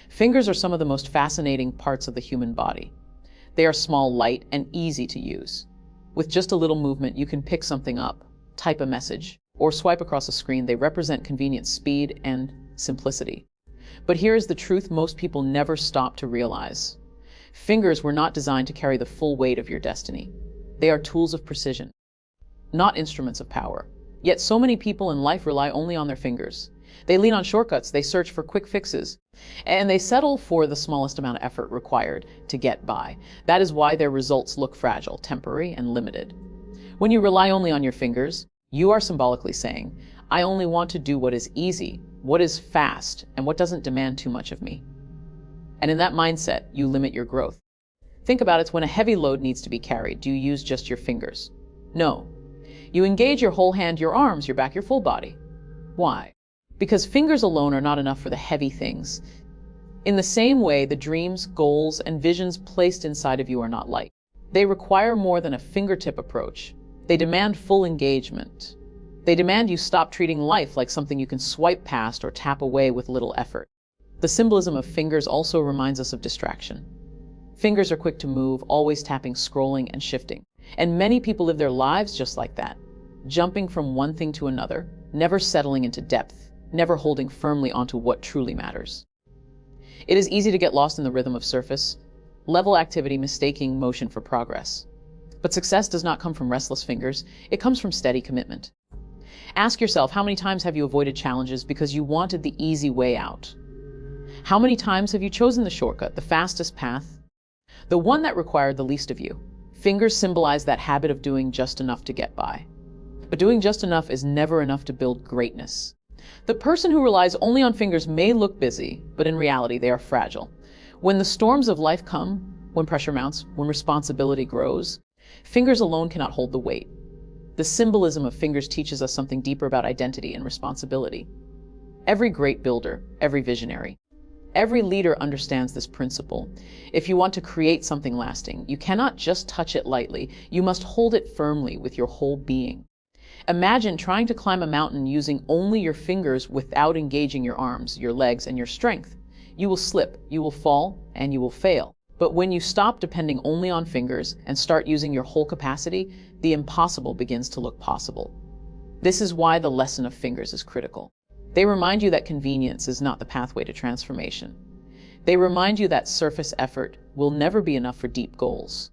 Fingers are some of the most fascinating parts of the human body. They are small, light, and easy to use. With just a little movement, you can pick something up, type a message, or swipe across a screen. They represent convenience, speed, and simplicity. But here is the truth most people never stop to realize. Fingers were not designed to carry the full weight of your destiny. They are tools of precision, not instruments of power. Yet so many people in life rely only on their fingers. They lean on shortcuts, they search for quick fixes, and they settle for the smallest amount of effort required to get by. That is why their results look fragile, temporary, and limited. When you rely only on your fingers, you are symbolically saying, I only want to do what is easy, what is fast, and what doesn't demand too much of me. And in that mindset, you limit your growth. Think about it, when a heavy load needs to be carried, do you use just your fingers? No. You engage your whole hand, your arms, your back, your full body. Why? Because fingers alone are not enough for the heavy things. In the same way, the dreams, goals, and visions placed inside of you are not light. They require more than a fingertip approach. They demand full engagement. They demand you stop treating life like something you can swipe past or tap away with little effort. The symbolism of fingers also reminds us of distraction. Fingers are quick to move, always tapping, scrolling, and shifting. And many people live their lives just like that, jumping from one thing to another, never settling into depth, never holding firmly onto what truly matters. It is easy to get lost in the rhythm of surface level activity, mistaking motion for progress. But success does not come from restless fingers, it comes from steady commitment. Ask yourself, how many times have you avoided challenges because you wanted the easy way out? How many times have you chosen the shortcut, the fastest path, the one that required the least of you? Fingers symbolize that habit of doing just enough to get by. But doing just enough is never enough to build greatness. The person who relies only on fingers may look busy, but in reality they are fragile. When the storms of life come, when pressure mounts, when responsibility grows, fingers alone cannot hold the weight. The symbolism of fingers teaches us something deeper about identity and responsibility. Every great builder, every visionary, every leader understands this principle. If you want to create something lasting, you cannot just touch it lightly. You must hold it firmly with your whole being. Imagine trying to climb a mountain using only your fingers without engaging your arms, your legs, and your strength. You will slip, you will fall, and you will fail. But when you stop depending only on fingers and start using your whole capacity, the impossible begins to look possible. This is why the lesson of fingers is critical. They remind you that convenience is not the pathway to transformation. They remind you that surface effort will never be enough for deep goals.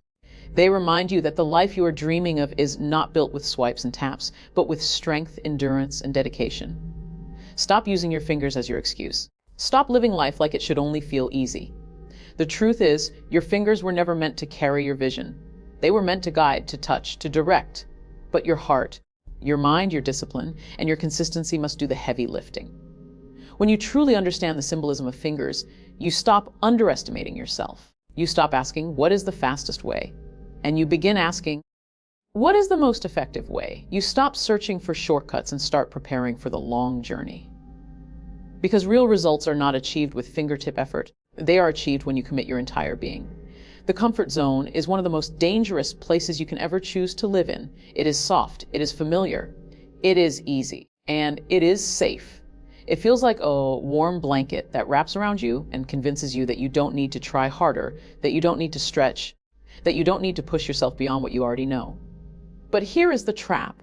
They remind you that the life you are dreaming of is not built with swipes and taps, but with strength, endurance, and dedication. Stop using your fingers as your excuse. Stop living life like it should only feel easy. The truth is, your fingers were never meant to carry your vision. They were meant to guide, to touch, to direct. But your heart, your mind, your discipline, and your consistency must do the heavy lifting. When you truly understand the symbolism of fingers, you stop underestimating yourself. You stop asking, what is the fastest way? And you begin asking, what is the most effective way? You stop searching for shortcuts and start preparing for the long journey. Because real results are not achieved with fingertip effort. They are achieved when you commit your entire being. The comfort zone is one of the most dangerous places you can ever choose to live in. It is soft, it is familiar, it is easy, and it is safe. It feels like a warm blanket that wraps around you and convinces you that you don't need to try harder, that you don't need to stretch, that you don't need to push yourself beyond what you already know. But here is the trap.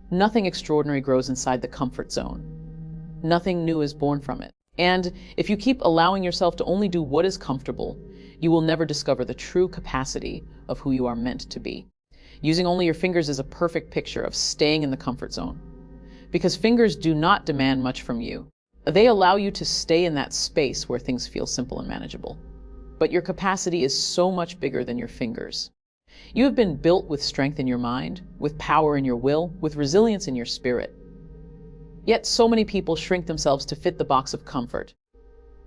Nothing extraordinary grows inside the comfort zone. Nothing new is born from it. And if you keep allowing yourself to only do what is comfortable, you will never discover the true capacity of who you are meant to be. Using only your fingers is a perfect picture of staying in the comfort zone. Because fingers do not demand much from you. They allow you to stay in that space where things feel simple and manageable. But your capacity is so much bigger than your fingers. You have been built with strength in your mind, with power in your will, with resilience in your spirit. Yet so many people shrink themselves to fit the box of comfort,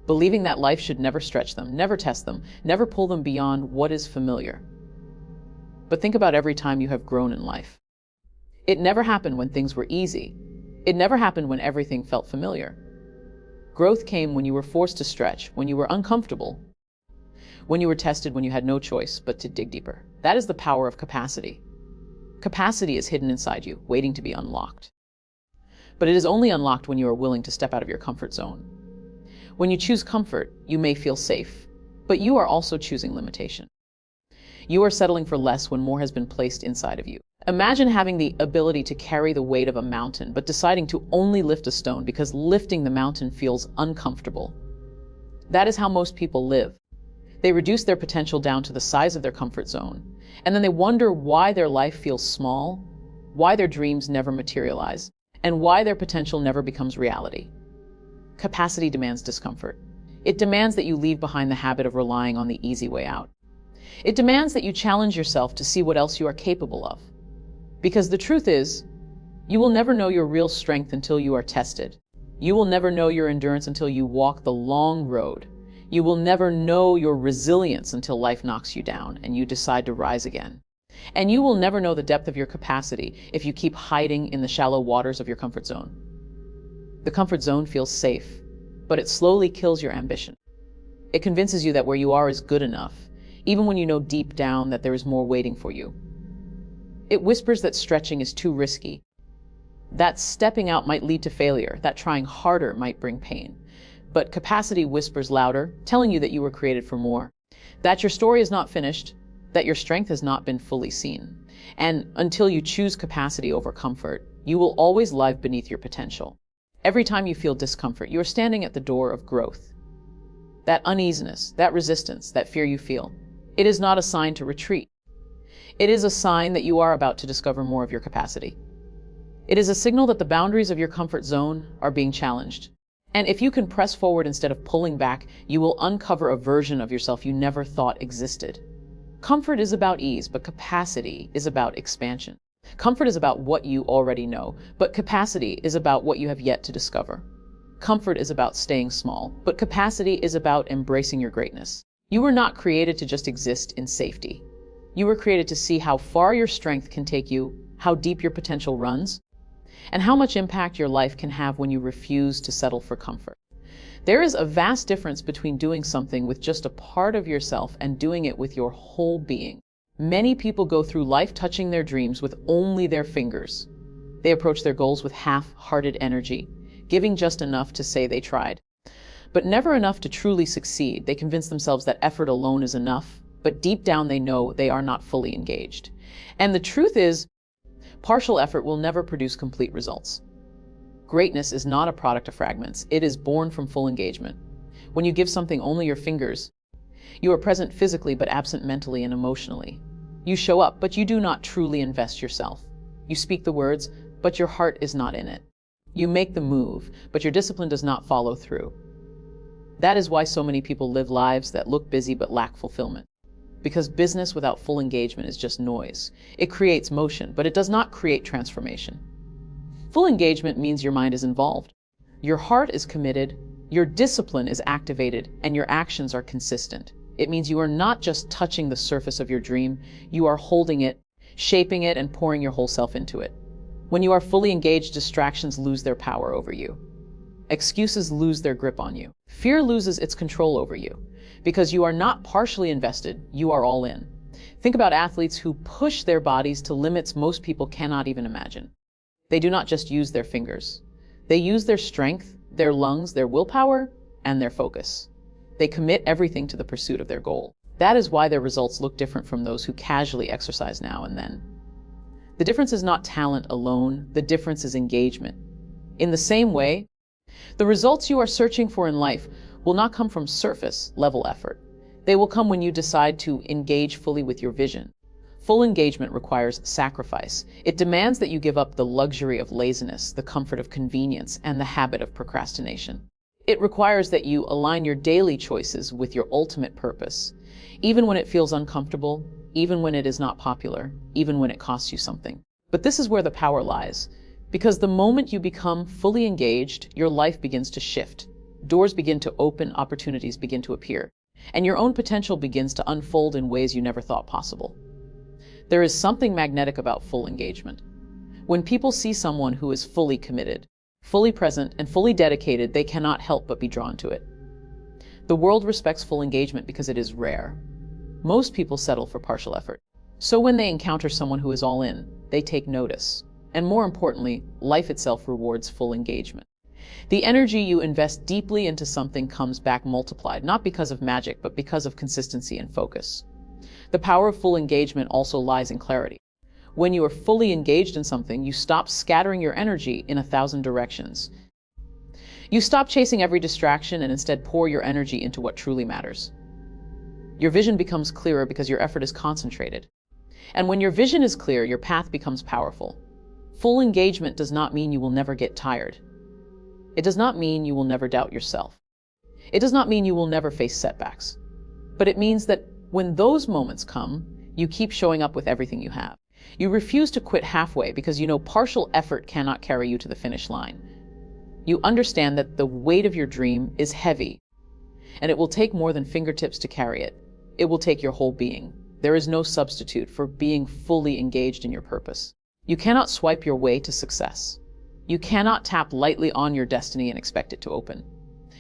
believing that life should never stretch them, never test them, never pull them beyond what is familiar. But think about every time you have grown in life. It never happened when things were easy. It never happened when everything felt familiar. Growth came when you were forced to stretch, when you were uncomfortable, when you were tested, when you had no choice but to dig deeper. That is the power of capacity. Capacity is hidden inside you, waiting to be unlocked. But it is only unlocked when you are willing to step out of your comfort zone. When you choose comfort, you may feel safe, but you are also choosing limitation. You are settling for less when more has been placed inside of you. Imagine having the ability to carry the weight of a mountain, but deciding to only lift a stone because lifting the mountain feels uncomfortable. That is how most people live. They reduce their potential down to the size of their comfort zone, and then they wonder why their life feels small, why their dreams never materialize, and why their potential never becomes reality. Capacity demands discomfort. It demands that you leave behind the habit of relying on the easy way out. It demands that you challenge yourself to see what else you are capable of. Because the truth is, you will never know your real strength until you are tested. You will never know your endurance until you walk the long road. You will never know your resilience until life knocks you down and you decide to rise again. And you will never know the depth of your capacity if you keep hiding in the shallow waters of your comfort zone. The comfort zone feels safe, but it slowly kills your ambition. It convinces you that where you are is good enough, even when you know deep down that there is more waiting for you. It whispers that stretching is too risky, that stepping out might lead to failure, that trying harder might bring pain. But capacity whispers louder, telling you that you were created for more, that your story is not finished, that your strength has not been fully seen. And until you choose capacity over comfort, you will always live beneath your potential. Every time you feel discomfort, you are standing at the door of growth. That uneasiness, that resistance, that fear you feel, it is not a sign to retreat. It is a sign that you are about to discover more of your capacity. It is a signal that the boundaries of your comfort zone are being challenged. And if you can press forward instead of pulling back, you will uncover a version of yourself you never thought existed. Comfort is about ease, but capacity is about expansion. Comfort is about what you already know, but capacity is about what you have yet to discover. Comfort is about staying small, but capacity is about embracing your greatness. You were not created to just exist in safety. You were created to see how far your strength can take you, how deep your potential runs, and how much impact your life can have when you refuse to settle for comfort. There is a vast difference between doing something with just a part of yourself and doing it with your whole being. Many people go through life touching their dreams with only their fingers. They approach their goals with half-hearted energy, giving just enough to say they tried, but never enough to truly succeed. They convince themselves that effort alone is enough, but deep down they know they are not fully engaged. And the truth is, partial effort will never produce complete results. Greatness is not a product of fragments. It is born from full engagement. When you give something only your fingers, you are present physically but absent mentally and emotionally. You show up, but you do not truly invest yourself. You speak the words, but your heart is not in it. You make the move, but your discipline does not follow through. That is why so many people live lives that look busy but lack fulfillment. Because business without full engagement is just noise. It creates motion, but it does not create transformation. Full engagement means your mind is involved. Your heart is committed, your discipline is activated, and your actions are consistent. It means you are not just touching the surface of your dream, you are holding it, shaping it, and pouring your whole self into it. When you are fully engaged, distractions lose their power over you. Excuses lose their grip on you. Fear loses its control over you. Because you are not partially invested, you are all in. Think about athletes who push their bodies to limits most people cannot even imagine. They do not just use their fingers. They use their strength, their lungs, their willpower, and their focus. They commit everything to the pursuit of their goal. That is why their results look different from those who casually exercise now and then. The difference is not talent alone, the difference is engagement. In the same way, the results you are searching for in life will not come from surface-level effort. They will come when you decide to engage fully with your vision. Full engagement requires sacrifice. It demands that you give up the luxury of laziness, the comfort of convenience, and the habit of procrastination. It requires that you align your daily choices with your ultimate purpose, even when it feels uncomfortable, even when it is not popular, even when it costs you something. But this is where the power lies, because the moment you become fully engaged, your life begins to shift. Doors begin to open, opportunities begin to appear, and your own potential begins to unfold in ways you never thought possible. There is something magnetic about full engagement. When people see someone who is fully committed, fully present, and fully dedicated, they cannot help but be drawn to it. The world respects full engagement because it is rare. Most people settle for partial effort. So when they encounter someone who is all in, they take notice. And more importantly, life itself rewards full engagement. The energy you invest deeply into something comes back multiplied, not because of magic, but because of consistency and focus. The power of full engagement also lies in clarity. When you are fully engaged in something, you stop scattering your energy in 1,000 directions. You stop chasing every distraction and instead pour your energy into what truly matters. Your vision becomes clearer because your effort is concentrated. And when your vision is clear, your path becomes powerful. Full engagement does not mean you will never get tired. It does not mean you will never doubt yourself. It does not mean you will never face setbacks. But it means that when those moments come, you keep showing up with everything you have. You refuse to quit halfway because you know partial effort cannot carry you to the finish line. You understand that the weight of your dream is heavy, and it will take more than fingertips to carry it. It will take your whole being. There is no substitute for being fully engaged in your purpose. You cannot swipe your way to success. You cannot tap lightly on your destiny and expect it to open.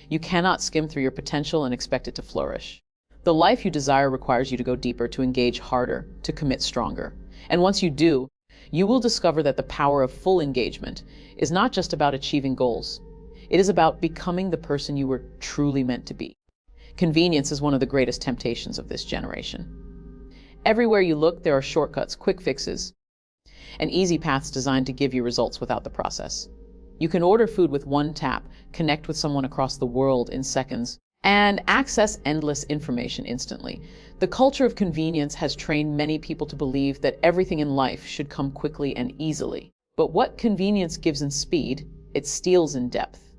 You cannot skim through your potential and expect it to flourish. The life you desire requires you to go deeper, to engage harder, to commit stronger. And once you do, you will discover that the power of full engagement is not just about achieving goals. It is about becoming the person you were truly meant to be. Convenience is one of the greatest temptations of this generation. Everywhere you look, there are shortcuts, quick fixes, and easy paths designed to give you results without the process. You can order food with one tap, connect with someone across the world in seconds, and access endless information instantly. The culture of convenience has trained many people to believe that everything in life should come quickly and easily. But what convenience gives in speed, it steals in depth.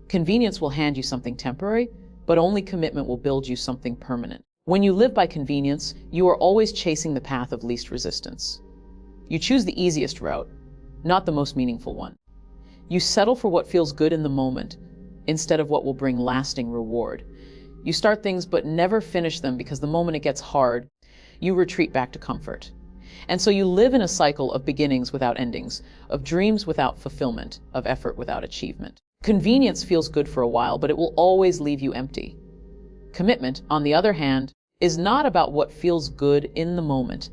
Convenience will hand you something temporary, but only commitment will build you something permanent. When you live by convenience, you are always chasing the path of least resistance. You choose the easiest route, not the most meaningful one. You settle for what feels good in the moment, instead of what will bring lasting reward. You start things but never finish them because the moment it gets hard, you retreat back to comfort. And so you live in a cycle of beginnings without endings, of dreams without fulfillment, of effort without achievement. Convenience feels good for a while, but it will always leave you empty. Commitment, on the other hand, is not about what feels good in the moment.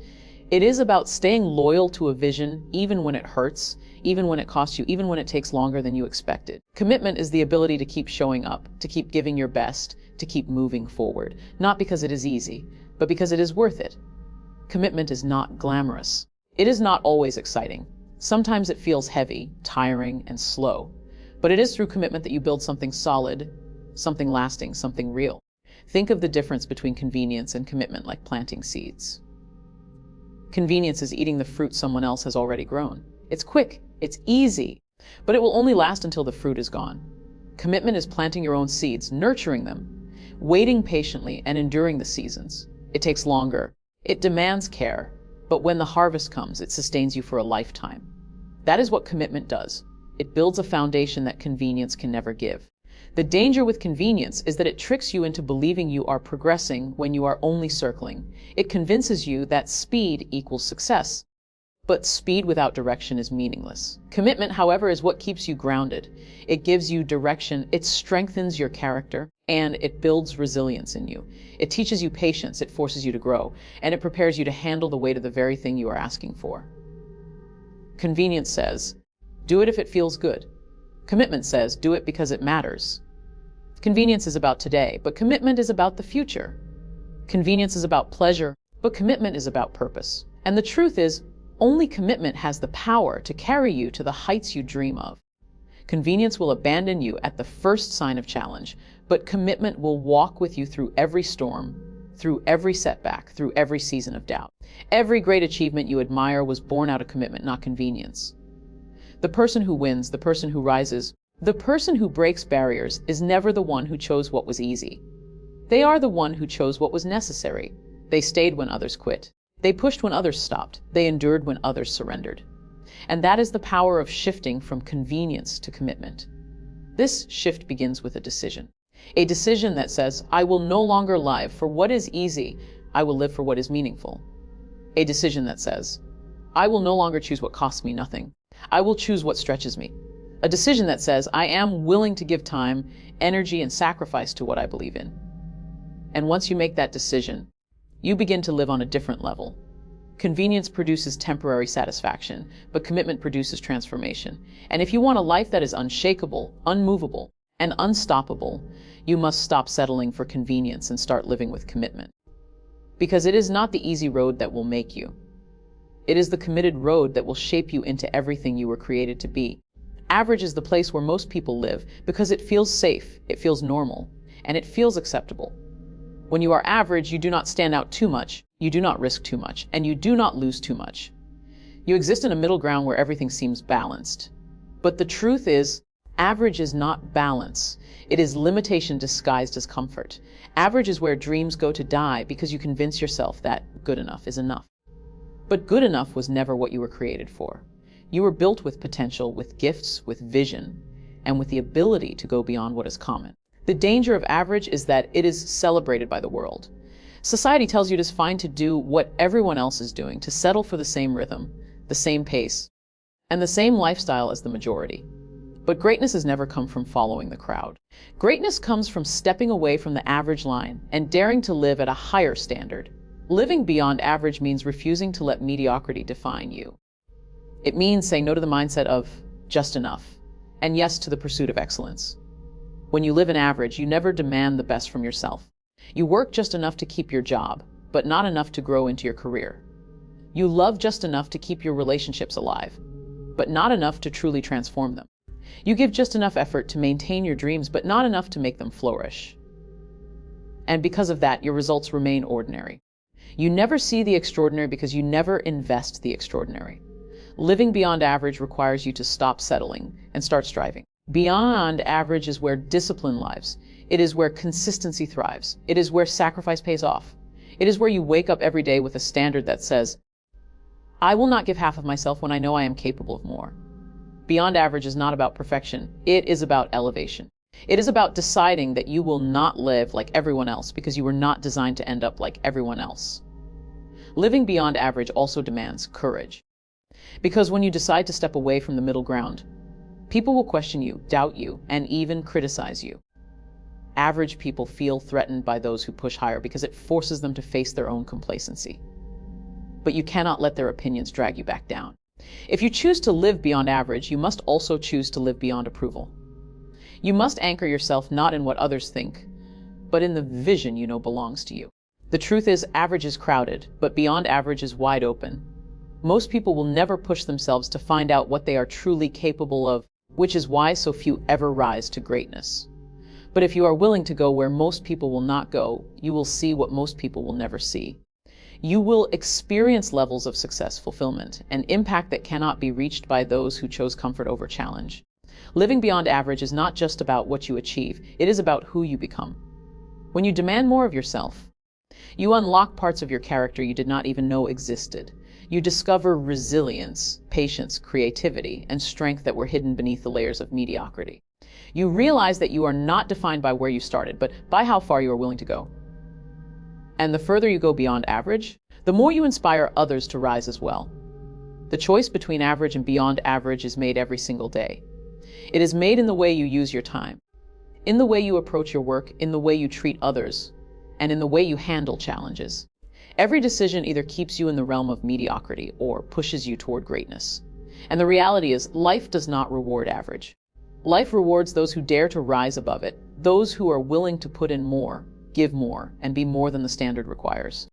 It is about staying loyal to a vision even when it hurts, even when it costs you, even when it takes longer than you expected. Commitment is the ability to keep showing up, to keep giving your best, to keep moving forward. Not because it is easy, but because it is worth it. Commitment is not glamorous. It is not always exciting. Sometimes it feels heavy, tiring, and slow. But it is through commitment that you build something solid, something lasting, something real. Think of the difference between convenience and commitment like planting seeds. Convenience is eating the fruit someone else has already grown. It's quick, it's easy, but it will only last until the fruit is gone. Commitment is planting your own seeds, nurturing them, waiting patiently and enduring the seasons. It takes longer. It demands care, but when the harvest comes, it sustains you for a lifetime. That is what commitment does. It builds a foundation that convenience can never give. The danger with convenience is that it tricks you into believing you are progressing when you are only circling. It convinces you that speed equals success. But speed without direction is meaningless. Commitment, however, is what keeps you grounded. It gives you direction, it strengthens your character, and it builds resilience in you. It teaches you patience, it forces you to grow, and it prepares you to handle the weight of the very thing you are asking for. Convenience says, do it if it feels good. Commitment says, do it because it matters. Convenience is about today, but commitment is about the future. Convenience is about pleasure, but commitment is about purpose. And the truth is, only commitment has the power to carry you to the heights you dream of. Convenience will abandon you at the first sign of challenge, but commitment will walk with you through every storm, through every setback, through every season of doubt. Every great achievement you admire was born out of commitment, not convenience. The person who wins, the person who rises, the person who breaks barriers is never the one who chose what was easy. They are the one who chose what was necessary. They stayed when others quit. They pushed when others stopped. They endured when others surrendered. And that is the power of shifting from convenience to commitment. This shift begins with a decision. A decision that says, I will no longer live for what is easy. I will live for what is meaningful. A decision that says, I will no longer choose what costs me nothing. I will choose what stretches me. A decision that says, I am willing to give time, energy, and sacrifice to what I believe in. And once you make that decision, you begin to live on a different level. Convenience produces temporary satisfaction, but commitment produces transformation. And if you want a life that is unshakable, unmovable, and unstoppable, you must stop settling for convenience and start living with commitment. Because it is not the easy road that will make you. It is the committed road that will shape you into everything you were created to be. Average is the place where most people live because it feels safe, it feels normal, and it feels acceptable. When you are average, you do not stand out too much, you do not risk too much, and you do not lose too much. You exist in a middle ground where everything seems balanced. But the truth is, average is not balance. It is limitation disguised as comfort. Average is where dreams go to die because you convince yourself that good enough is enough. But good enough was never what you were created for. You were built with potential, with gifts, with vision, and with the ability to go beyond what is common. The danger of average is that it is celebrated by the world. Society tells you it is fine to do what everyone else is doing, to settle for the same rhythm, the same pace, and the same lifestyle as the majority. But greatness has never come from following the crowd. Greatness comes from stepping away from the average line and daring to live at a higher standard. Living beyond average means refusing to let mediocrity define you. It means saying no to the mindset of just enough, and yes to the pursuit of excellence. When you live in average, you never demand the best from yourself. You work just enough to keep your job, but not enough to grow into your career. You love just enough to keep your relationships alive, but not enough to truly transform them. You give just enough effort to maintain your dreams, but not enough to make them flourish. And because of that, your results remain ordinary. You never see the extraordinary because you never invest the extraordinary. Living beyond average requires you to stop settling and start striving. Beyond average is where discipline lives. It is where consistency thrives. It is where sacrifice pays off. It is where you wake up every day with a standard that says, I will not give half of myself when I know I am capable of more. Beyond average is not about perfection. It is about elevation. It is about deciding that you will not live like everyone else because you were not designed to end up like everyone else. Living beyond average also demands courage. Because when you decide to step away from the middle ground, people will question you, doubt you, and even criticize you. Average people feel threatened by those who push higher because it forces them to face their own complacency. But you cannot let their opinions drag you back down. If you choose to live beyond average, you must also choose to live beyond approval. You must anchor yourself not in what others think, but in the vision you know belongs to you. The truth is, average is crowded, but beyond average is wide open. Most people will never push themselves to find out what they are truly capable of, which is why so few ever rise to greatness. But if you are willing to go where most people will not go, you will see what most people will never see. You will experience levels of success, fulfillment, and impact that cannot be reached by those who chose comfort over challenge. Living beyond average is not just about what you achieve, it is about who you become. When you demand more of yourself, you unlock parts of your character you did not even know existed. You discover resilience, patience, creativity, and strength that were hidden beneath the layers of mediocrity. You realize that you are not defined by where you started, but by how far you are willing to go. And the further you go beyond average, the more you inspire others to rise as well. The choice between average and beyond average is made every single day. It is made in the way you use your time, in the way you approach your work, in the way you treat others, and in the way you handle challenges. Every decision either keeps you in the realm of mediocrity or pushes you toward greatness. And the reality is, life does not reward average. Life rewards those who dare to rise above it, those who are willing to put in more, give more, and be more than the standard requires.